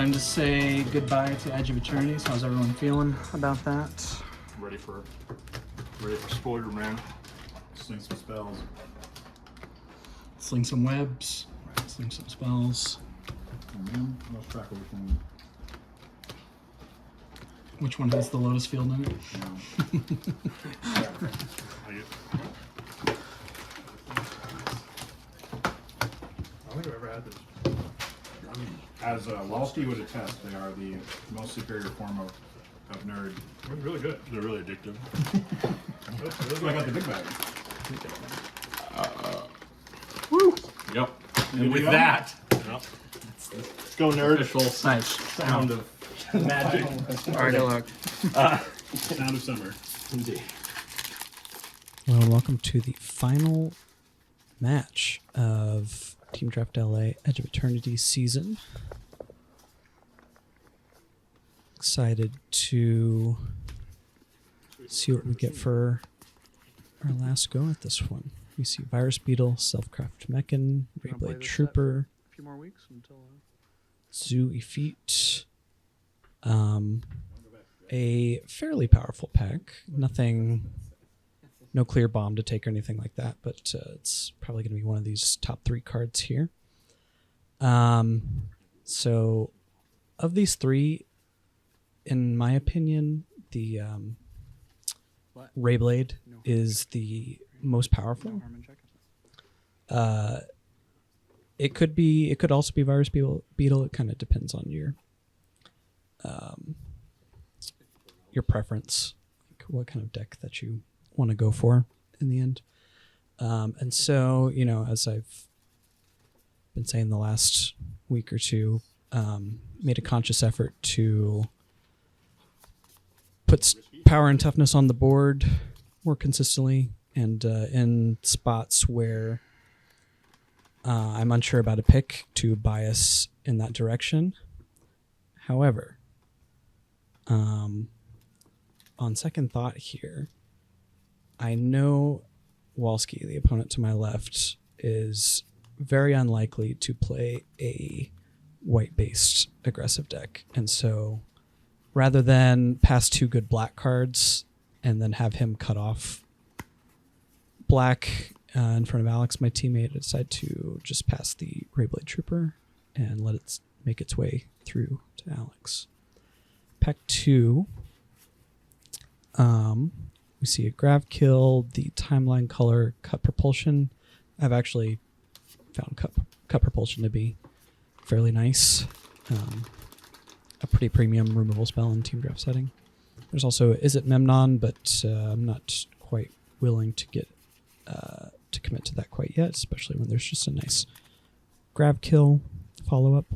time to say goodbye to Edge of Eternities. How's everyone feeling about that? Ready for spoiler, man. Sling some spells. Sling some webs. Sling some spells. Lost track of which one. Which one has the Lotus Field in it? I don't think I've ever had this. I mean, as Walsky would attest, they are the most superior form of nerd. They're really good. They're really addictive. That's why I got the big bag. Woo! Yep. And with that, Let's go, nerd. official Nice. sound of magic. All right, good luck. Sound of summer. Indeed. Well, welcome to the final match of Team Draft LA Edge of Eternity season. Excited to see what we get for our last go at this one. We see Virus Beetle, Selfcraft Mechan, Rayblade Trooper, A few more weeks until. Zoo Effete. A fairly powerful pack. Nothing, no clear bomb to take or anything like that, but it's probably going to be one of these top 3 cards here. So, of these 3, in my opinion, the Rayblade is the most powerful. It could also be Virus Beetle. It kind of depends on your preference, what kind of deck that you want to go for in the end. And so, as I've been saying the last week or two, made a conscious effort to put power and toughness on the board more consistently, and in spots where I'm unsure about a pick, to bias in that direction. However, on second thought here, I know Walsky, the opponent to my left, is very unlikely to play a white-based aggressive deck. And so rather than pass 2 good black cards and then have him cut off black in front of Alex, my teammate, I decided to just pass the Rayblade Trooper and let it make its way through to Alex. Pack 2, we see a Grav Kill, the Timeline Color, Cut Propulsion. I've actually found Cut Propulsion to be fairly nice. A pretty premium removal spell in Team Draft setting. There's also Is It Memnon, but I'm not quite willing to get to commit to that quite yet, especially when there's just a nice Grav Kill follow-up.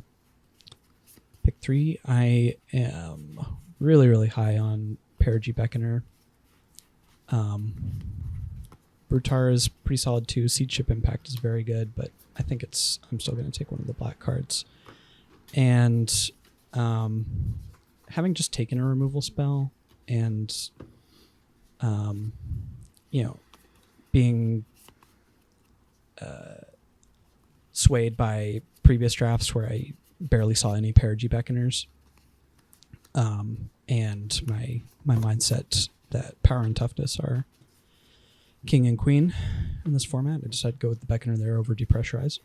Pick 3, I am really, really high on Perigee Beckoner. Brutar is pretty solid too. Seed Chip Impact is very good, but I think I'm still going to take one of the black cards. And having just taken a removal spell and being swayed by previous drafts where I barely saw any Perigee Beckoners, and my mindset that power and toughness are king and queen in this format, I decided to go with the Beckoner there over Depressurize.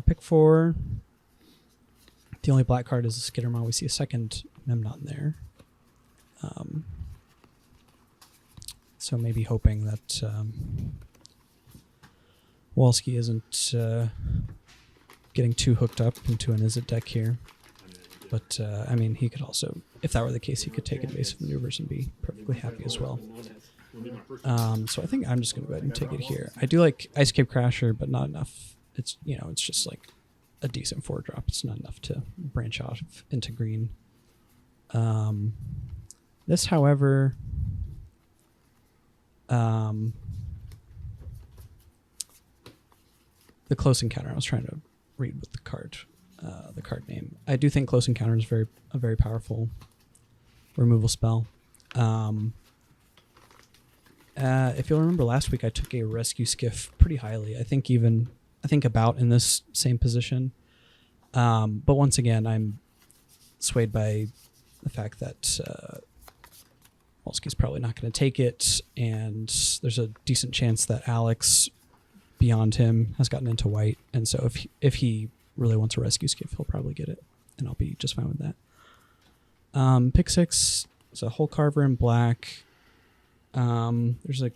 Pick 4. The only black card is a Skittermaw. We see a second Memnon there. So maybe hoping that Walsky isn't getting too hooked up into an Is It deck here. But, he could also, if that were the case, he could take invasive maneuvers and be perfectly happy as well. So I think I'm just going to go ahead and take it here. I do like Ice Cape Crasher, but not enough. It's, it's just like a decent 4-drop. It's not enough to branch out into green. This, however, the Close Encounter, I was trying to read with the card name. I do think Close Encounter is a very powerful removal spell. If you'll remember last week, I took a Rescue Skiff pretty highly. I think even I think about in this same position. But once again, I'm swayed by the fact that Wolski's probably not going to take it, and there's a decent chance that Alex, beyond him, has gotten into white, and so if he really wants a rescue skiff, he'll probably get it, and I'll be just fine with that. Pick 6 is a Hull Carver in black. There's a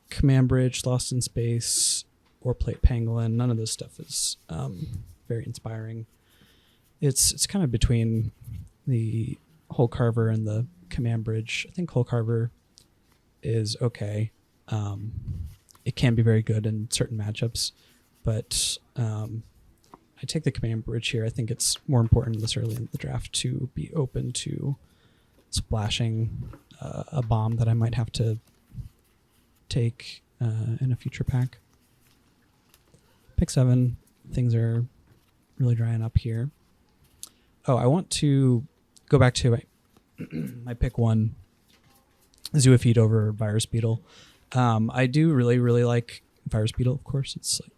command bridge, Lost in Space, or Plate Pangolin. None of this stuff is very inspiring. It's kind of between the Hull Carver and the command bridge. I think Hull Carver is okay. It can be very good in certain matchups, but I take the command bridge here. I think it's more important this early in the draft to be open to splashing a bomb that I might have to take in a future pack. Pick 7. Things are really drying up here. Oh, I want to go back to my pick 1, Zoophyte over Virus Beetle. I do really, really like Virus Beetle, of course. It's like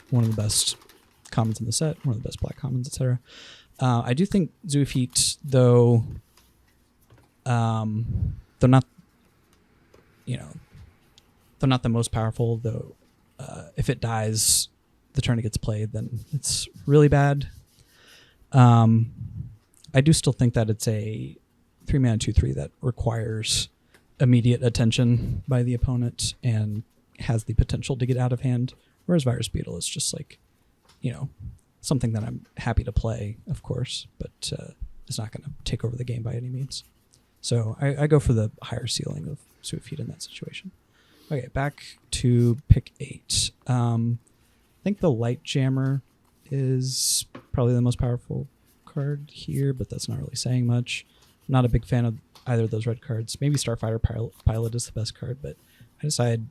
one of the best commons in the set, one of the best black commons, etc. I do think Zoophyte, though, they're not, they're not the most powerful, though. If it dies the turn it gets played, then it's really bad. I do still think that it's a 3-mana 2/3 that requires immediate attention by the opponent and has the potential to get out of hand, whereas Virus Beetle is just like, something that I'm happy to play, of course, but it's not going to take over the game by any means. So I go for the higher ceiling of Zoophyte in that situation. Okay, back to pick 8. I think the Light Jammer is probably the most powerful card here, but that's not really saying much. I'm not a big fan of either of those red cards. Maybe Starfighter Pilot is the best card, but I decide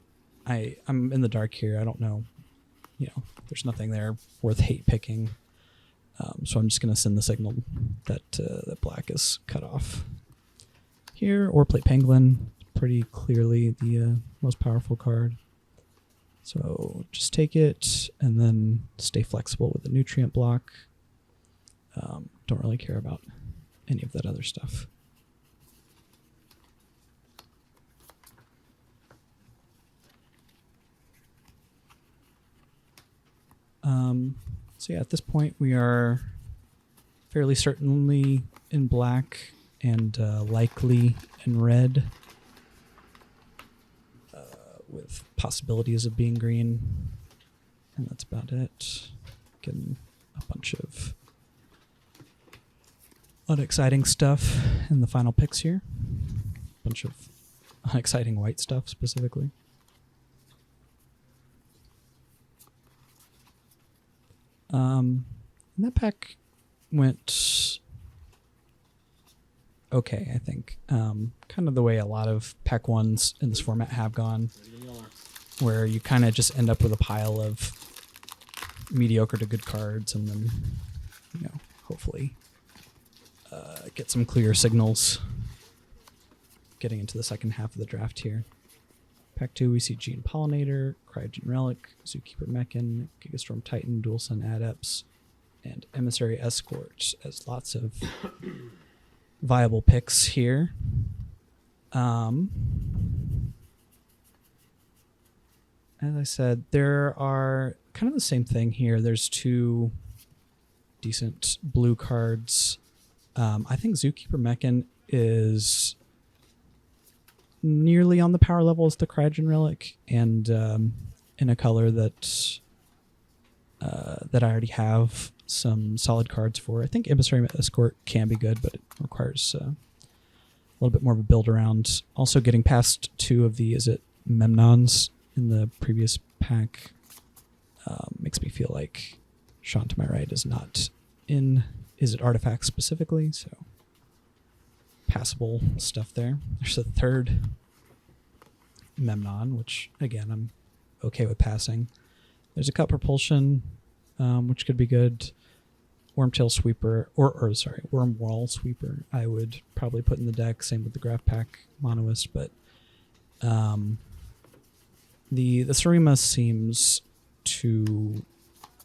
I'm in the dark here. I don't know. There's nothing there worth hate picking. So I'm just going to send the signal that that black is cut off here, or Plate Pangolin. Pretty clearly the most powerful card. So just take it and then stay flexible with the nutrient block. Don't really care about any of that other stuff. So yeah, at this point we are fairly certainly in black and likely in red, with possibilities of being green, and that's about it. Getting a bunch of unexciting stuff in the final picks here. A bunch of unexciting white stuff specifically. And that pack went okay, I think. Kind of the way a lot of pack 1s in this format have gone, where you kind of just end up with a pile of mediocre to good cards, and then, hopefully get some clear signals getting into the second half of the draft here. Pack 2, we see Gene Pollinator, Cryogen Relic, Zookeeper Mechan, Gigastorm Titan, Dual Sun Adepts, and Emissary Escort as lots of viable picks here. As I said, there are kind of the same thing here. There's 2 decent blue cards. I think Zookeeper Mechan is nearly on the power level as the Cryogen Relic, and in a color that I already have some solid cards for. I think Emissary Escort can be good, but it requires a little bit more of a build around. Also, getting past 2 of the Memnons in the previous pack makes me feel like Sean to my right is not in Artifact specifically, so passable stuff there. There's a 3rd Memnon, which again I'm okay with passing. There's a Cut Propulsion, which could be good. Wormtail Sweeper, Wormwall Sweeper, I would probably put in the deck. Same with the Graph Pack Monoist, but the Sarima seems too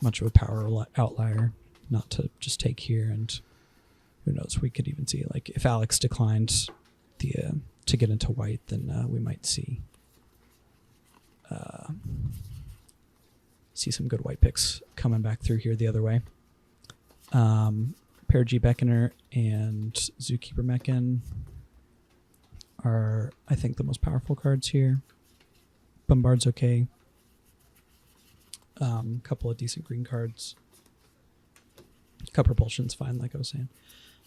much of a power outlier not to just take here, and who knows, we could even see, like, if Alex declined the to get into white, then we might see some good white picks coming back through here the other way. Pair G Beckoner and Zookeeper Mechan are, I think, the most powerful cards here. Bombard's okay. Couple of decent green cards. Cup Propulsion's fine, like I was saying.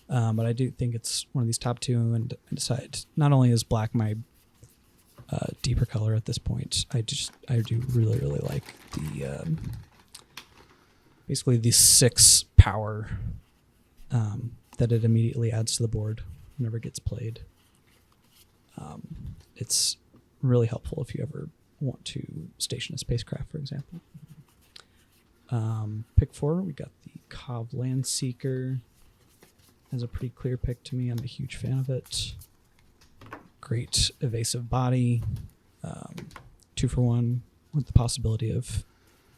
But I do think it's one of these top two, and I decide not only is black my deeper color at this point, I do really like the basically the 6 power that it immediately adds to the board whenever it gets played. It's really helpful if you ever want to station a spacecraft, for example. Pick 4, we got the Cov Landseeker. As a pretty clear pick to me. I'm a huge fan of it. Great evasive body. 2 for 1 with the possibility of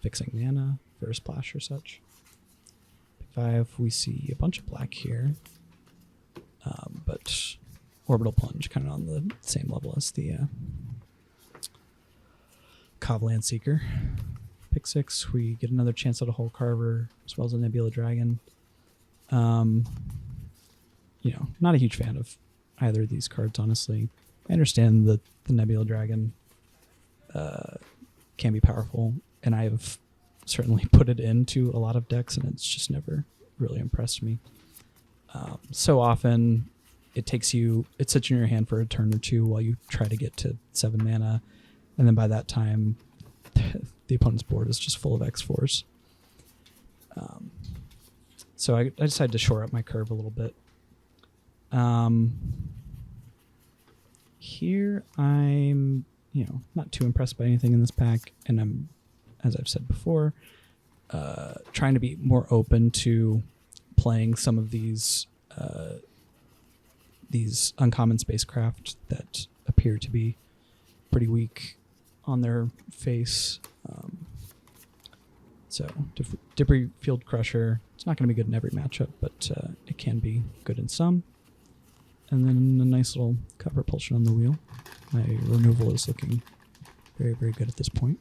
fixing mana for a splash or such. Pick 5, we see a bunch of black here. But Orbital Plunge kind of on the same level as the Cov Landseeker. Pick 6, we get another chance at a Hull Carver as well as a Nebula Dragon. Not a huge fan of either of these cards, honestly. I understand that the Nebula Dragon can be powerful, and I have certainly put it into a lot of decks, and it's just never really impressed me. So often, it sits in your hand for a turn or two while you try to get to 7 mana, and then by that time, the opponent's board is just full of X4s. So I decided to shore up my curve a little bit. Here I'm, not too impressed by anything in this pack, and I'm, as I've said before, trying to be more open to playing some of these uncommon spacecraft that appear to be pretty weak on their face. So Debris Field Crusher, it's not going to be good in every matchup, but it can be good in some. And then a nice little Cup Propulsion on the wheel. My removal is looking very, very good at this point.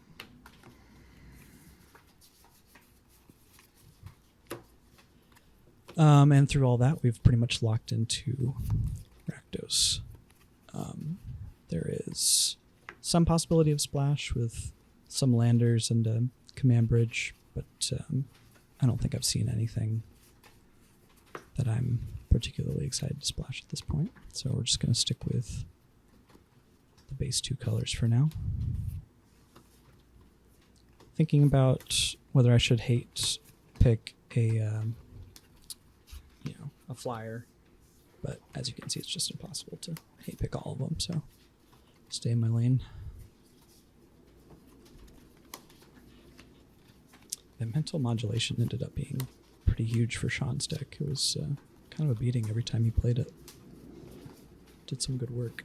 And through all that, we've pretty much locked into Rakdos. There is some possibility of splash with some landers and a command bridge, but I don't think I've seen anything that I'm particularly excited to splash at this point. So we're just going to stick with the base 2 colors for now. Thinking about whether I should pick a flyer, but as you can see, it's just impossible to hate pick all of them, so stay in my lane. The mental modulation ended up being pretty huge for Sean's deck. It was kind of a beating every time he played it. Did some good work.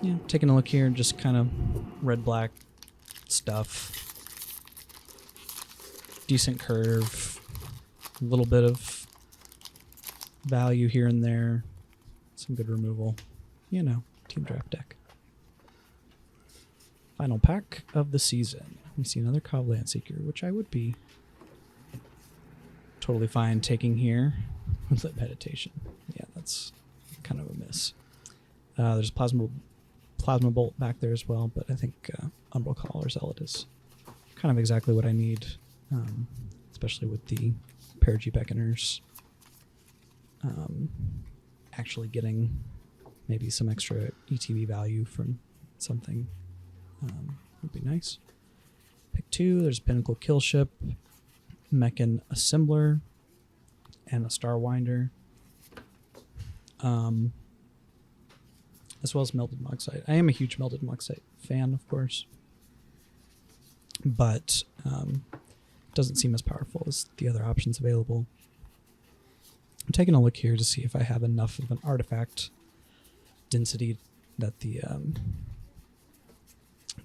Yeah, taking a look here, just kind of red-black stuff. Decent curve. A little bit of value here and there. Some good removal. Team draft deck. Final pack of the season. We see another Cov Landseeker, which I would be totally fine taking here. Lit Meditation. Yeah, that's kind of a miss. There's a Plasma Bolt back there as well, but I think Umbral Call or Zealot is kind of exactly what I need, especially with the pair G Beckoners. Actually getting maybe some extra ETB value from something would be nice. Pick 2, there's Pinnacle Killship, Mechan Assembler, and a Starwinder. As well as Melted Moxite. I am a huge Melted Moxite fan, of course, but it doesn't seem as powerful as the other options available. I'm taking a look here to see if I have enough of an artifact density that the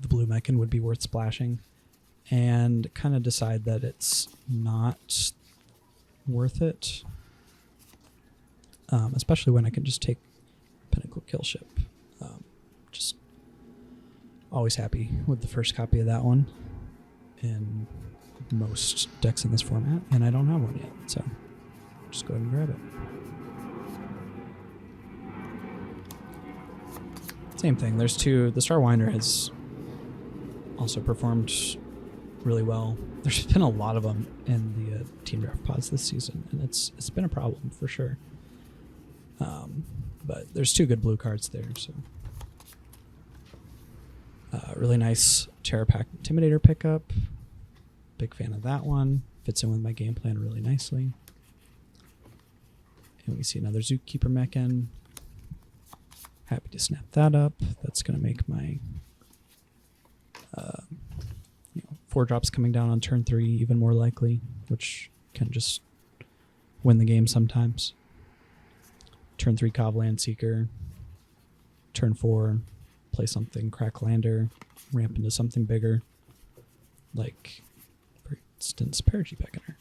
blue mechan would be worth splashing, and kind of decide that it's not worth it, especially when I can just take Pinnacle Kill Ship. Just always happy with the first copy of that one in most decks in this format, and I don't have one yet, so just go ahead and grab it. Same thing. There's two. The Starwinder has also performed really well. There's been a lot of them in the team draft pods this season, and it's been a problem for sure. But there's two good blue cards there, so really nice Terra Pack Intimidator pickup. Big fan of that one. Fits in with my game plan really nicely. And we see another Zookeeper mechan. Happy to snap that up. That's going to make my 4 drops coming down on turn 3 even more likely, which can just win the game sometimes. Turn 3 Covland Seeker. Turn 4 play something Cracklander, ramp into something bigger, like for instance Perigee Beckoner.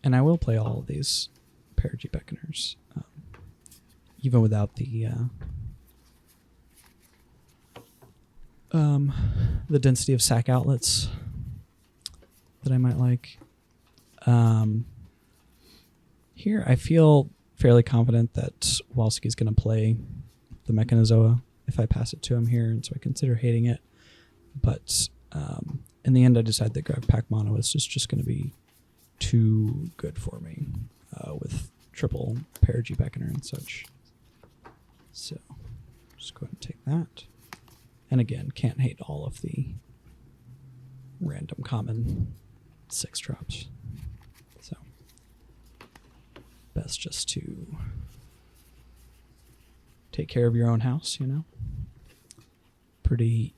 And I will play all of these Perigee Beckoners, even without the density of sack outlets that I might like. Here, I feel fairly confident that Walski's going to play the Mechanozoa if I pass it to him here, and so I consider hating it. But in the end, I decided that Grav Pack Mono is just going to be too good for me with triple Perigee Beckoner and such. So just go ahead and take that. And again, can't hate all of the random common 6 drops. So best just to take care of your own house, you know. Pretty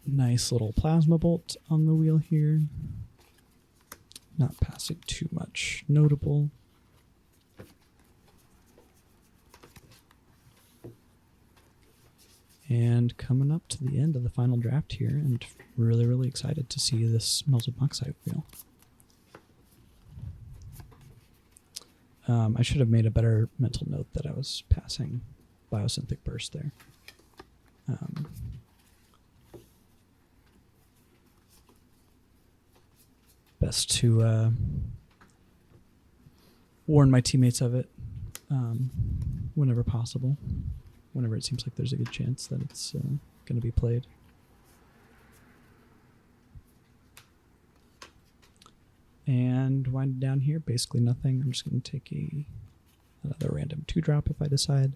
nice little plasma bolt on the wheel here. Not passing too much notable. And coming up to the end of the final draft here, and really, really excited to see this Melted Moxite wheel. I should have made a better mental note that I was passing Biosynthetic Burst there. Best to warn my teammates of it whenever possible. Whenever it seems like there's a good chance that it's going to be played. And wind down here, basically nothing. I'm just going to take another random 2-drop if I decide.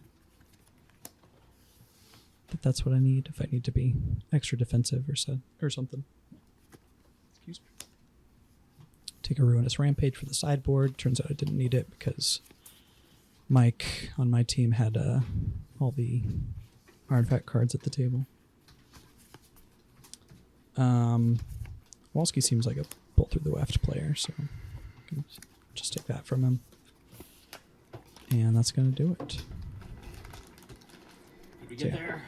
But that's what I need if I need to be extra defensive or something. Excuse me. Take a Ruinous Rampage for the sideboard. Turns out I didn't need it because Mike on my team had all the artifact cards at the table. Walski seems like a bolt through the weft player, so I can just take that from him. And that's going to do it. Did we get there?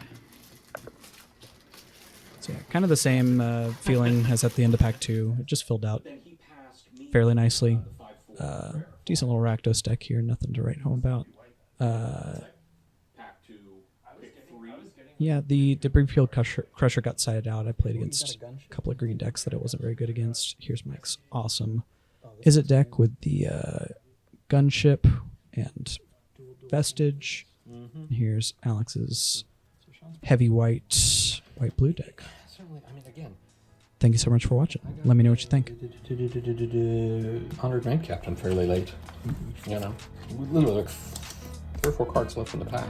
So yeah, kind of the same feeling as at the end of Pack 2. It just filled out fairly nicely. Decent little Rakdos deck here, nothing to write home about. Yeah, the Debris Field Crusher got sided out. I played against a couple of green decks that it wasn't very good against. Here's Mike's awesome Izzet deck with the Gunship and Vestige. And here's Alex's heavy white-blue deck. Thank you so much for watching. Let me know what you think. Honored Main Captain fairly late. You know, literally like 3 or 4 cards left in the pack.